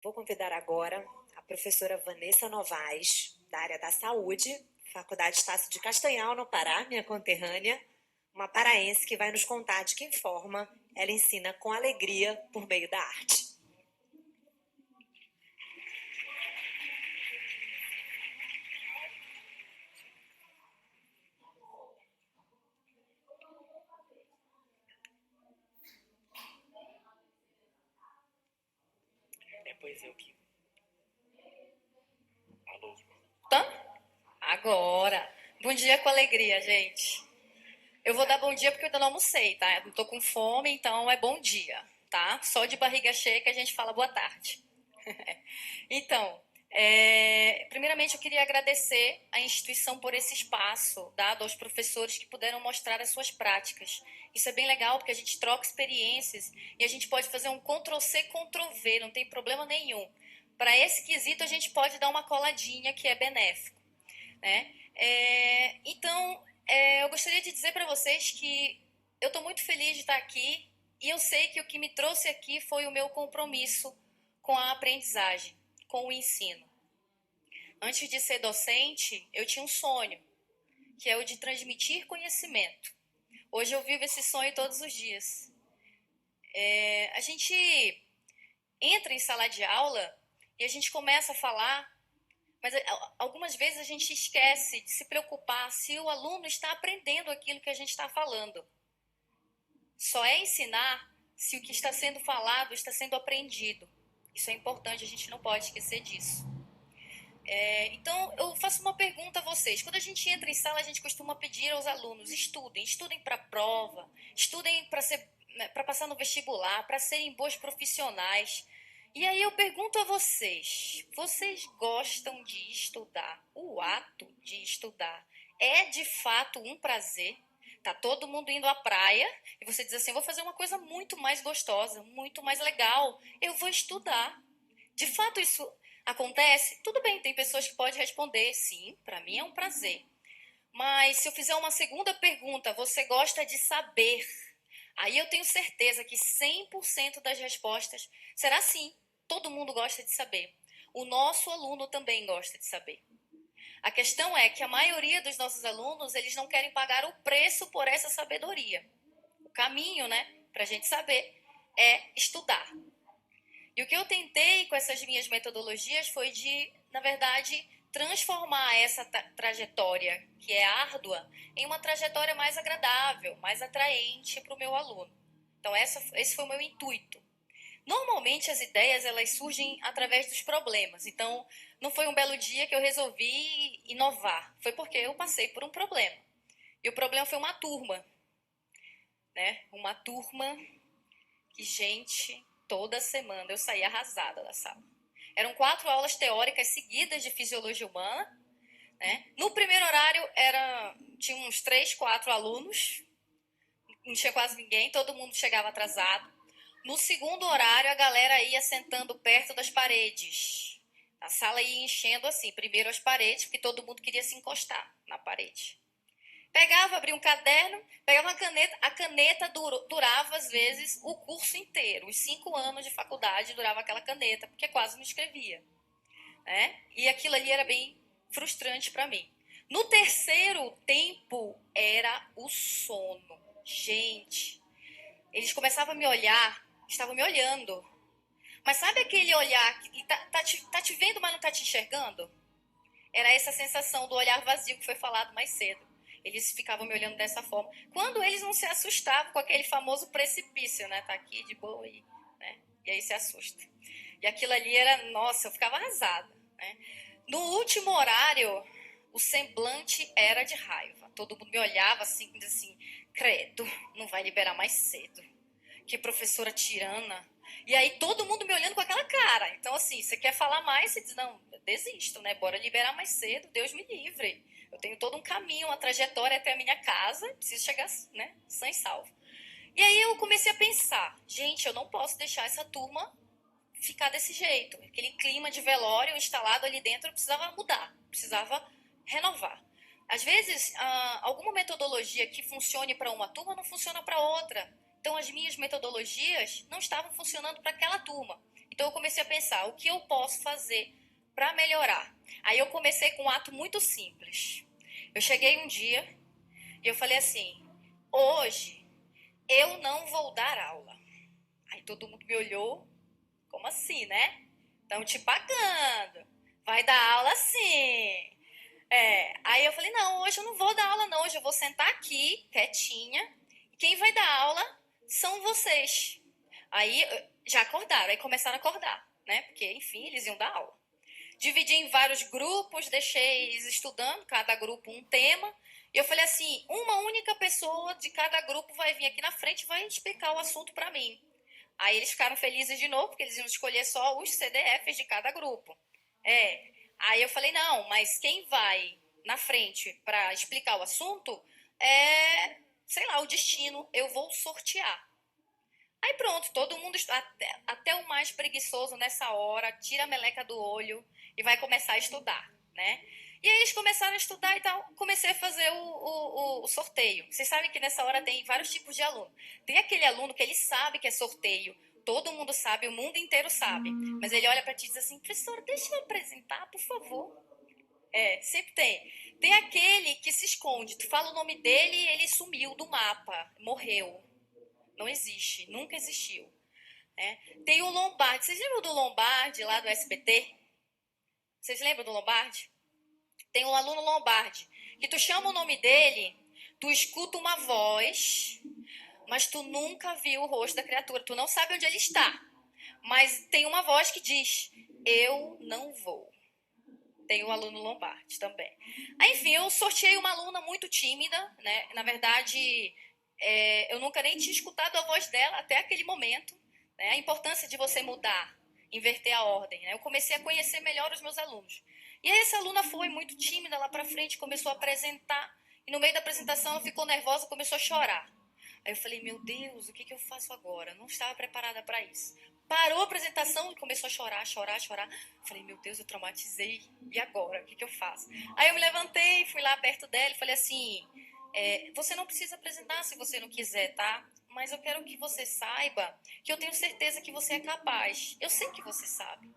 Vou convidar agora a professora Vanessa Novaes, da área da saúde, Faculdade Estácio de Castanhal, no Pará, minha conterrânea, uma paraense que vai nos contar de que forma ela ensina com alegria por meio da arte. Depois eu que... Alô? Agora. Bom dia com alegria, gente. Eu vou dar bom dia porque eu ainda não almocei, tá? Eu não tô com fome, então é bom dia, tá? Só de barriga cheia que a gente fala boa tarde. Então, primeiramente eu queria agradecer à instituição por esse espaço dado aos professores que puderam mostrar as suas práticas. Isso é bem legal porque a gente troca experiências e a gente pode fazer um Ctrl-C, Ctrl-V, não tem problema nenhum. Para esse quesito a gente pode dar uma coladinha que é benéfico, né? Então, eu gostaria de dizer para vocês que eu estou muito feliz de estar aqui e eu sei que o que me trouxe aqui foi o meu compromisso com a aprendizagem, com o ensino. Antes de ser docente, eu tinha um sonho, que é o de transmitir conhecimento. Hoje eu vivo esse sonho todos os dias. A gente entra em sala de aula e a gente começa a falar, mas algumas vezes a gente esquece de se preocupar se o aluno está aprendendo aquilo que a gente está falando. Só é ensinar se o que está sendo falado está sendo aprendido. Isso é importante, a gente não pode esquecer disso. Então, eu faço uma pergunta a vocês. Quando a gente entra em sala, a gente costuma pedir aos alunos, estudem para a prova, estudem para passar no vestibular, para serem bons profissionais. E aí eu pergunto a vocês, vocês gostam de estudar? O ato de estudar é de fato um prazer? Tá todo mundo indo à praia e você diz assim, vou fazer uma coisa muito mais gostosa, muito mais legal, eu vou estudar. De fato isso acontece? Tudo bem, tem pessoas que podem responder, sim, para mim é um prazer. Mas se eu fizer uma segunda pergunta, você gosta de saber? Aí eu tenho certeza que 100% das respostas será sim. Todo mundo gosta de saber. O nosso aluno também gosta de saber. A questão é que a maioria dos nossos alunos, eles não querem pagar o preço por essa sabedoria. O caminho, né, para a gente saber é estudar. E o que eu tentei com essas minhas metodologias foi de, na verdade, transformar essa trajetória, que é árdua, em uma trajetória mais agradável, mais atraente para o meu aluno. Então, esse foi o meu intuito. Normalmente, as ideias elas surgem através dos problemas. Então, não foi um belo dia que eu resolvi inovar. Foi porque eu passei por um problema. E o problema foi uma turma. Né? Uma turma que, gente, toda semana eu saía arrasada da sala. Eram 4 aulas teóricas seguidas de fisiologia humana. Né? No primeiro horário tinha uns 3, 4 alunos, não tinha quase ninguém, todo mundo chegava atrasado. No segundo horário, a galera ia sentando perto das paredes. A sala ia enchendo assim, primeiro as paredes, porque todo mundo queria se encostar na parede. Pegava, abria um caderno, pegava uma caneta, a caneta durava às vezes o curso inteiro, os 5 anos de faculdade durava aquela caneta, porque quase não escrevia. Né? E aquilo ali era bem frustrante para mim. No terceiro tempo era o sono. Gente, eles começavam a me olhar, estavam me olhando. Mas sabe aquele olhar que tá te vendo, mas não tá te enxergando? Era essa sensação do olhar vazio que foi falado mais cedo. Eles ficavam me olhando dessa forma. Quando eles não se assustavam com aquele famoso precipício, né? Tá aqui de boa aí, né? E aí se assusta. E aquilo ali era, nossa, eu ficava arrasada, né? No último horário, o semblante era de raiva. Todo mundo me olhava assim, assim, credo, não vai liberar mais cedo. Que professora tirana. E aí todo mundo me olhando com aquela cara. Então, assim, você quer falar mais? Você diz, não, desisto, né? Bora liberar mais cedo, Deus me livre. Eu tenho todo um caminho, uma trajetória até a minha casa, preciso chegar, né, sã e salvo. E aí eu comecei a pensar, gente, eu não posso deixar essa turma ficar desse jeito. Aquele clima de velório instalado ali dentro precisava mudar, precisava renovar. Às vezes, alguma metodologia que funcione para uma turma não funciona para outra. Então, as minhas metodologias não estavam funcionando para aquela turma. Então eu comecei a pensar, o que eu posso fazer para melhorar? Aí eu comecei com um ato muito simples. Eu cheguei um dia e eu falei assim, hoje eu não vou dar aula. Aí todo mundo me olhou, como assim, né? Estão te pagando, vai dar aula sim. Aí eu falei, não, hoje eu não vou dar aula não, hoje eu vou sentar aqui, quietinha, e quem vai dar aula são vocês. Aí já acordaram, aí começaram a acordar, né? Porque, enfim, eles iam dar aula. Dividi em vários grupos, deixei eles estudando, cada grupo um tema, e eu falei assim, uma única pessoa de cada grupo vai vir aqui na frente e vai explicar o assunto para mim. Aí eles ficaram felizes de novo, porque eles iam escolher só os CDFs de cada grupo. Aí eu falei, não, mas quem vai na frente para explicar o assunto é, sei lá, o destino, eu vou sortear. Aí pronto, todo mundo, até o mais preguiçoso nessa hora, tira a meleca do olho e vai começar a estudar, né? E aí eles começaram a estudar e tal, comecei a fazer o sorteio. Vocês sabem que nessa hora tem vários tipos de aluno. Tem aquele aluno que ele sabe que é sorteio, todo mundo sabe, o mundo inteiro sabe. Mas ele olha para ti e diz assim, professor, deixa eu apresentar, por favor. Sempre tem. Tem aquele que se esconde, tu fala o nome dele e ele sumiu do mapa, morreu. Não existe, nunca existiu. Né? Tem o Lombardi. Vocês lembram do Lombardi lá do SBT? Vocês lembram do Lombardi? Tem um aluno Lombardi, que tu chama o nome dele, tu escuta uma voz, mas tu nunca viu o rosto da criatura, tu não sabe onde ele está. Mas tem uma voz que diz, eu não vou. Tem o aluno Lombardi também. Aí, enfim, eu sorteei uma aluna muito tímida, né? Na verdade, eu nunca nem tinha escutado a voz dela até aquele momento. Né? A importância de você mudar, inverter a ordem. Né? Eu comecei a conhecer melhor os meus alunos. E aí essa aluna foi muito tímida lá para frente, começou a apresentar. E no meio da apresentação ela ficou nervosa, começou a chorar. Aí eu falei, meu Deus, o que eu faço agora? Não estava preparada para isso. Parou a apresentação e começou a chorar, chorar, chorar. Falei, meu Deus, eu traumatizei. E agora? O que eu faço? Aí eu me levantei, fui lá perto dela e falei assim, você não precisa apresentar se você não quiser, tá? Mas eu quero que você saiba que eu tenho certeza que você é capaz. Eu sei que você sabe.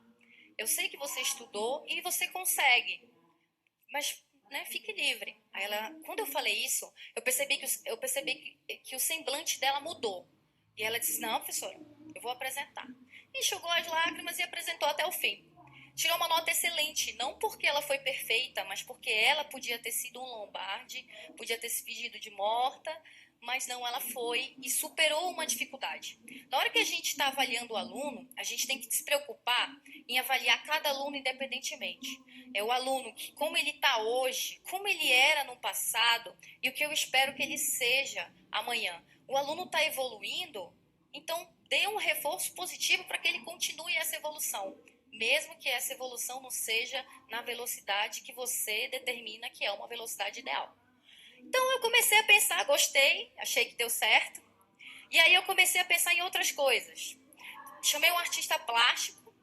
Eu sei que você estudou e você consegue. Mas, né, fique livre. Aí ela, quando eu falei isso, eu percebi que o semblante dela mudou. E ela disse, não, professora, eu vou apresentar. E enxugou as lágrimas e apresentou até o fim. Tirou uma nota excelente, não porque ela foi perfeita, mas porque ela podia ter sido um Lombardi, podia ter se fingido de morta, mas não, ela foi e superou uma dificuldade. Na hora que a gente está avaliando o aluno, a gente tem que se preocupar em avaliar cada aluno independentemente. É o aluno que, como ele está hoje, como ele era no passado e o que eu espero que ele seja amanhã. O aluno está evoluindo, então dê um reforço positivo para que ele continue essa evolução, mesmo que essa evolução não seja na velocidade que você determina que é uma velocidade ideal. Então eu comecei a pensar, gostei, achei que deu certo. E aí eu comecei a pensar em outras coisas. Chamei um artista plástico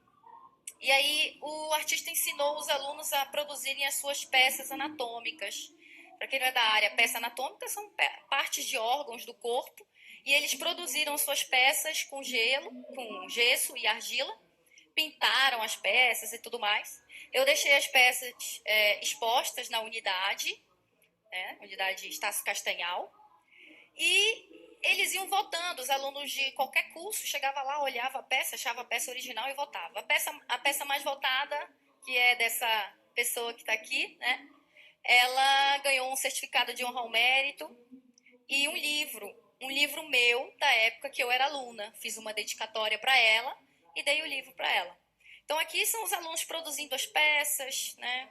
e aí o artista ensinou os alunos a produzirem as suas peças anatômicas. Para quem não é da área, peça anatômica são partes de órgãos do corpo e eles produziram suas peças com gelo, com gesso e argila, pintaram as peças e tudo mais. Eu deixei as peças expostas na unidade, unidade Estácio Castanhal, e eles iam votando, os alunos de qualquer curso chegava lá, olhava a peça, achava a peça original e votava. A peça mais votada, que é dessa pessoa que está aqui, né? Ela ganhou um certificado de honra ao mérito e um livro meu da época que eu era aluna. Fiz uma dedicatória para ela e dei o livro para ela. Então aqui são os alunos produzindo as peças, né?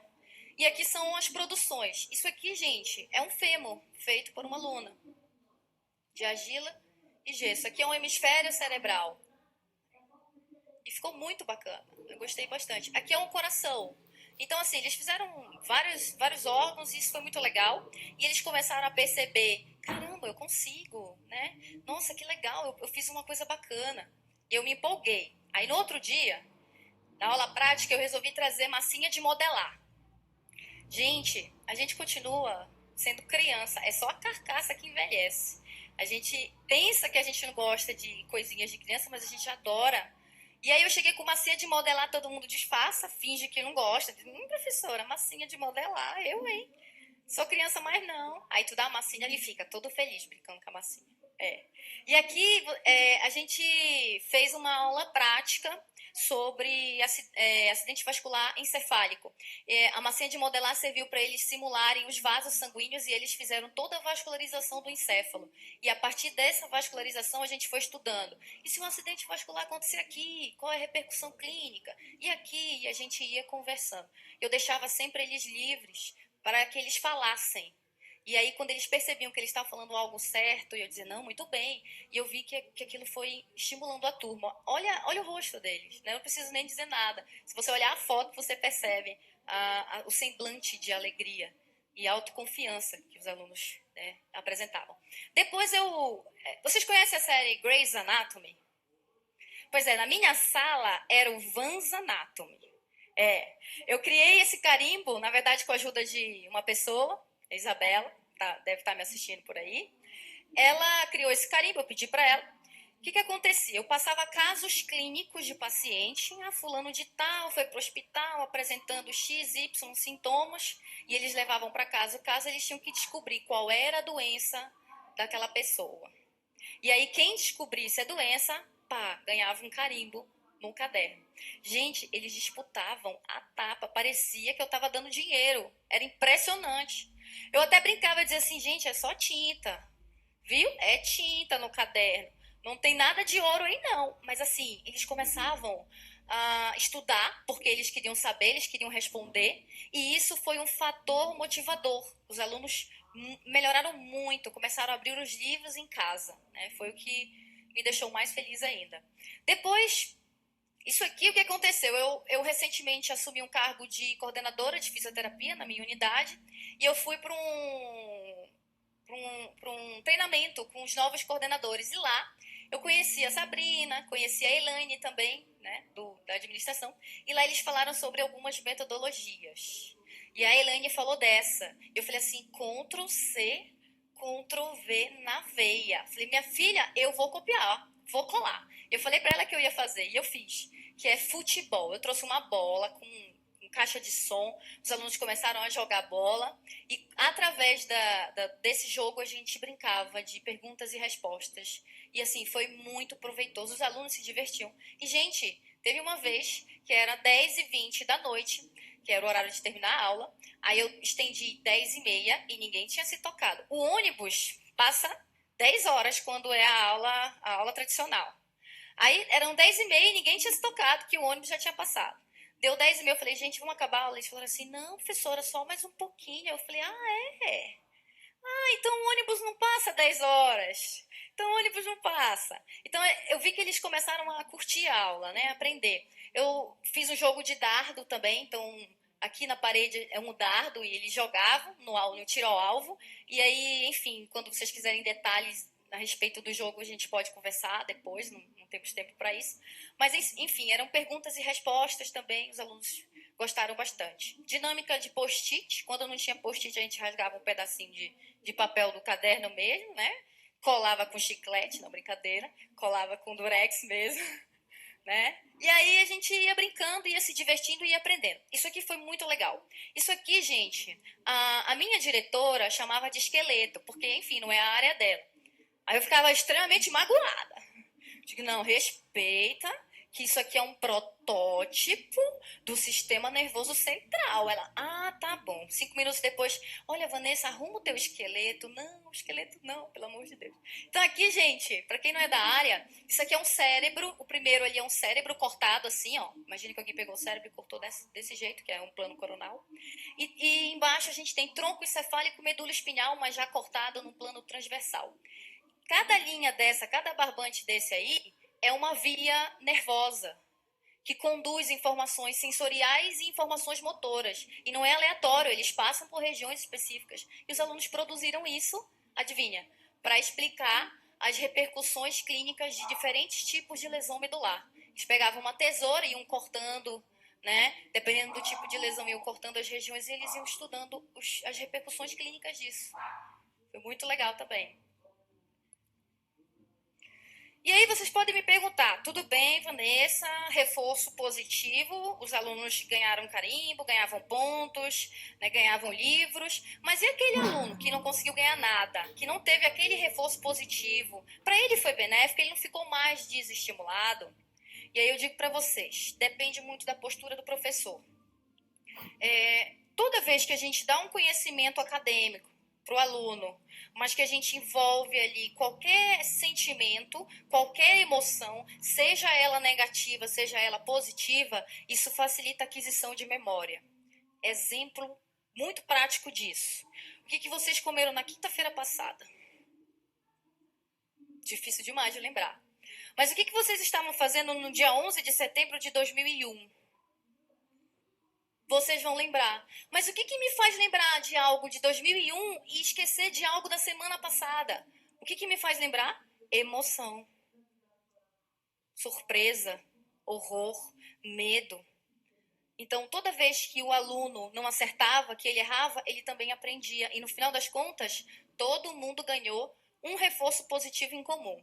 E aqui são as produções. Isso aqui, gente, é um fêmur feito por uma aluna de argila e gesso. Aqui é um hemisfério cerebral. E ficou muito bacana. Eu gostei bastante. Aqui é um coração. Então, assim, eles fizeram vários órgãos e isso foi muito legal. E eles começaram a perceber, caramba, eu consigo, né? Nossa, que legal, eu fiz uma coisa bacana. E eu me empolguei. Aí, no outro dia, na aula prática, eu resolvi trazer massinha de modelar. Gente, a gente continua sendo criança. É só a carcaça que envelhece. A gente pensa que a gente não gosta de coisinhas de criança, mas a gente adora. E aí eu cheguei com massinha de modelar, todo mundo disfarça, finge que não gosta. Diz, professora, massinha de modelar, eu, hein? Sou criança, mas não. Aí tu dá a massinha, ele fica todo feliz brincando com a massinha. É. E aqui a gente fez uma aula prática sobre acidente vascular encefálico. A massinha de modelar serviu para eles simularem os vasos sanguíneos e eles fizeram toda a vascularização do encéfalo. E a partir dessa vascularização a gente foi estudando. E se um acidente vascular acontecer aqui? Qual é a repercussão clínica? E aqui? E a gente ia conversando. Eu deixava sempre eles livres para que eles falassem. E aí, quando eles percebiam que eles estavam falando algo certo, eu dizia, não, muito bem. E eu vi que aquilo foi estimulando a turma. Olha o rosto deles, né? Não preciso nem dizer nada. Se você olhar a foto, você percebe o semblante de alegria e autoconfiança que os alunos, né, apresentavam. Depois vocês conhecem a série Grey's Anatomy? Pois é, na minha sala era o Van's Anatomy. Eu criei esse carimbo, na verdade, com a ajuda de uma pessoa, a Isabela, deve estar me assistindo por aí. Ela criou esse carimbo, eu pedi para ela. O que acontecia? Eu passava casos clínicos de paciente, fulano de tal foi para o hospital apresentando X, Y sintomas, e eles levavam para casa o caso, eles tinham que descobrir qual era a doença daquela pessoa. E aí quem descobrisse a doença, ganhava um carimbo no caderno. Gente, eles disputavam a tapa, parecia que eu estava dando dinheiro, era impressionante. Eu até brincava e dizia assim, gente, é só tinta, viu? É tinta no caderno, não tem nada de ouro aí não. Mas assim, eles começavam a estudar, porque eles queriam saber, eles queriam responder, e isso foi um fator motivador. Os alunos melhoraram muito, começaram a abrir os livros em casa, né? Foi o que me deixou mais feliz ainda. Depois, isso aqui, o que aconteceu? Eu recentemente assumi um cargo de coordenadora de fisioterapia na minha unidade e eu fui para um treinamento com os novos coordenadores. E lá eu conheci a Sabrina, conheci a Elaine também, né, da administração, e lá eles falaram sobre algumas metodologias. E a Elaine falou dessa. Eu falei assim, Ctrl+C, Ctrl+V na veia. Falei, minha filha, eu vou copiar, vou colar. Eu falei para ela que eu ia fazer, e eu fiz, que é futebol. Eu trouxe uma bola com caixa de som, os alunos começaram a jogar bola e através desse jogo a gente brincava de perguntas e respostas e assim, foi muito proveitoso, os alunos se divertiam e gente, teve uma vez que era 10h20 da noite, que era o horário de terminar a aula, aí eu estendi 10h30 e ninguém tinha se tocado. O ônibus passa 10 horas quando é a aula tradicional. Aí eram 10h30 e ninguém tinha se tocado que o ônibus já tinha passado. Deu 10h30, eu falei, gente, vamos acabar a aula? Eles falaram assim, não, professora, só mais um pouquinho. Eu falei, é? Então o ônibus não passa 10 horas. Então o ônibus não passa. Então eu vi que eles começaram a curtir a aula, né, aprender. Eu fiz um jogo de dardo também, então aqui na parede é um dardo e eles jogavam no tiro ao alvo. E aí, enfim, quando vocês quiserem detalhes a respeito do jogo, a gente pode conversar depois, não temos tempo para isso. Mas, enfim, eram perguntas e respostas também, os alunos gostaram bastante. Dinâmica de post-it, quando não tinha post-it, a gente rasgava um pedacinho de papel do caderno mesmo, né? Colava com chiclete, não brincadeira, colava com durex mesmo, né? E aí a gente ia brincando, ia se divertindo e ia aprendendo. Isso aqui foi muito legal. Isso aqui, gente, a minha diretora chamava de esqueleto, porque, enfim, não é a área dela. Aí eu ficava extremamente magoada. Digo, não, respeita que isso aqui é um protótipo do sistema nervoso central. Ela, tá bom. 5 minutos depois, olha, Vanessa, arruma o teu esqueleto. Não, esqueleto não, pelo amor de Deus. Então aqui, gente, para quem não é da área, isso aqui é um cérebro. O primeiro ali é um cérebro cortado assim, ó. Imagina que alguém pegou o cérebro e cortou desse jeito, que é um plano coronal. E embaixo a gente tem tronco encefálico, medula espinhal, mas já cortado no plano transversal. Cada linha dessa, cada barbante desse aí, é uma via nervosa que conduz informações sensoriais e informações motoras. E não é aleatório, eles passam por regiões específicas. E os alunos produziram isso, adivinha, para explicar as repercussões clínicas de diferentes tipos de lesão medular. Eles pegavam uma tesoura e iam cortando, né? Dependendo do tipo de lesão, iam cortando as regiões e eles iam estudando as repercussões clínicas disso. Foi muito legal também. E aí vocês podem me perguntar, tudo bem, Vanessa, reforço positivo, os alunos ganharam carimbo, ganhavam pontos, né, ganhavam livros, mas e aquele aluno que não conseguiu ganhar nada, que não teve aquele reforço positivo? Para ele foi benéfico, ele não ficou mais desestimulado? E aí eu digo para vocês, depende muito da postura do professor. Toda vez que a gente dá um conhecimento acadêmico para o aluno, mas que a gente envolve ali qualquer sentimento, qualquer emoção, seja ela negativa, seja ela positiva, isso facilita a aquisição de memória. Exemplo muito prático disso. O que vocês comeram na quinta-feira passada? Difícil demais de lembrar. Mas o que vocês estavam fazendo no dia 11 de setembro de 2001? Vocês vão lembrar. Mas o que me faz lembrar de algo de 2001 e esquecer de algo da semana passada? O que me faz lembrar? Emoção, surpresa, horror, medo. Então, toda vez que o aluno não acertava, que ele errava, ele também aprendia. E no final das contas, todo mundo ganhou um reforço positivo em comum,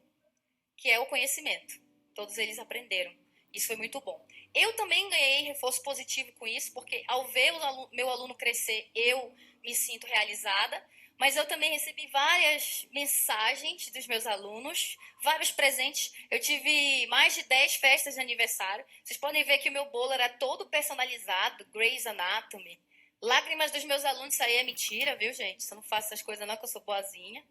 que é o conhecimento. Todos eles aprenderam. Isso foi muito bom. Eu também ganhei reforço positivo com isso, porque ao ver o meu aluno crescer, eu me sinto realizada. Mas eu também recebi várias mensagens dos meus alunos, vários presentes. Eu tive mais de 10 festas de aniversário. Vocês podem ver que o meu bolo era todo personalizado, Grey's Anatomy. Lágrimas dos meus alunos, isso aí é mentira, viu, gente? Eu não faço essas coisas não, que eu sou boazinha.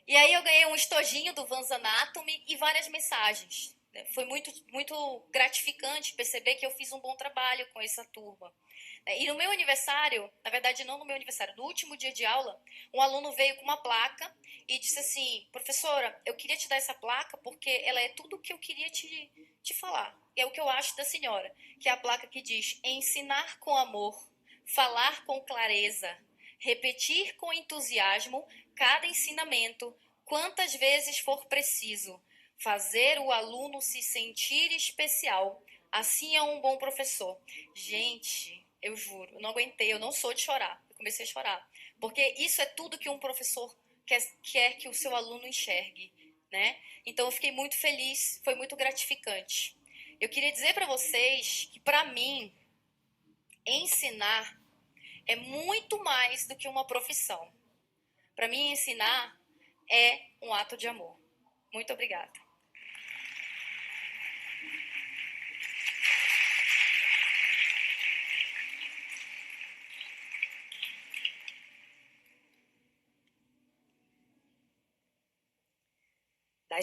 E aí eu ganhei um estojinho do Vans Anatomy e várias mensagens. Foi muito gratificante perceber que eu fiz um bom trabalho com essa turma. E no meu aniversário, na verdade não no meu aniversário, no último dia de aula, um aluno veio com uma placa e disse assim, professora, eu queria te dar essa placa porque ela é tudo o que eu queria te falar. E é o que eu acho da senhora, que é a placa que diz ensinar com amor, falar com clareza, repetir com entusiasmo cada ensinamento, quantas vezes for preciso, fazer o aluno se sentir especial. Assim é um bom professor. Gente, eu juro, eu não aguentei, eu não sou de chorar. Eu comecei a chorar. Porque isso é tudo que um professor quer que o seu aluno enxergue, né? Então eu fiquei muito feliz, foi muito gratificante. Eu queria dizer para vocês que, para mim, ensinar é muito mais do que uma profissão. Para mim, ensinar é um ato de amor. Muito obrigada. Da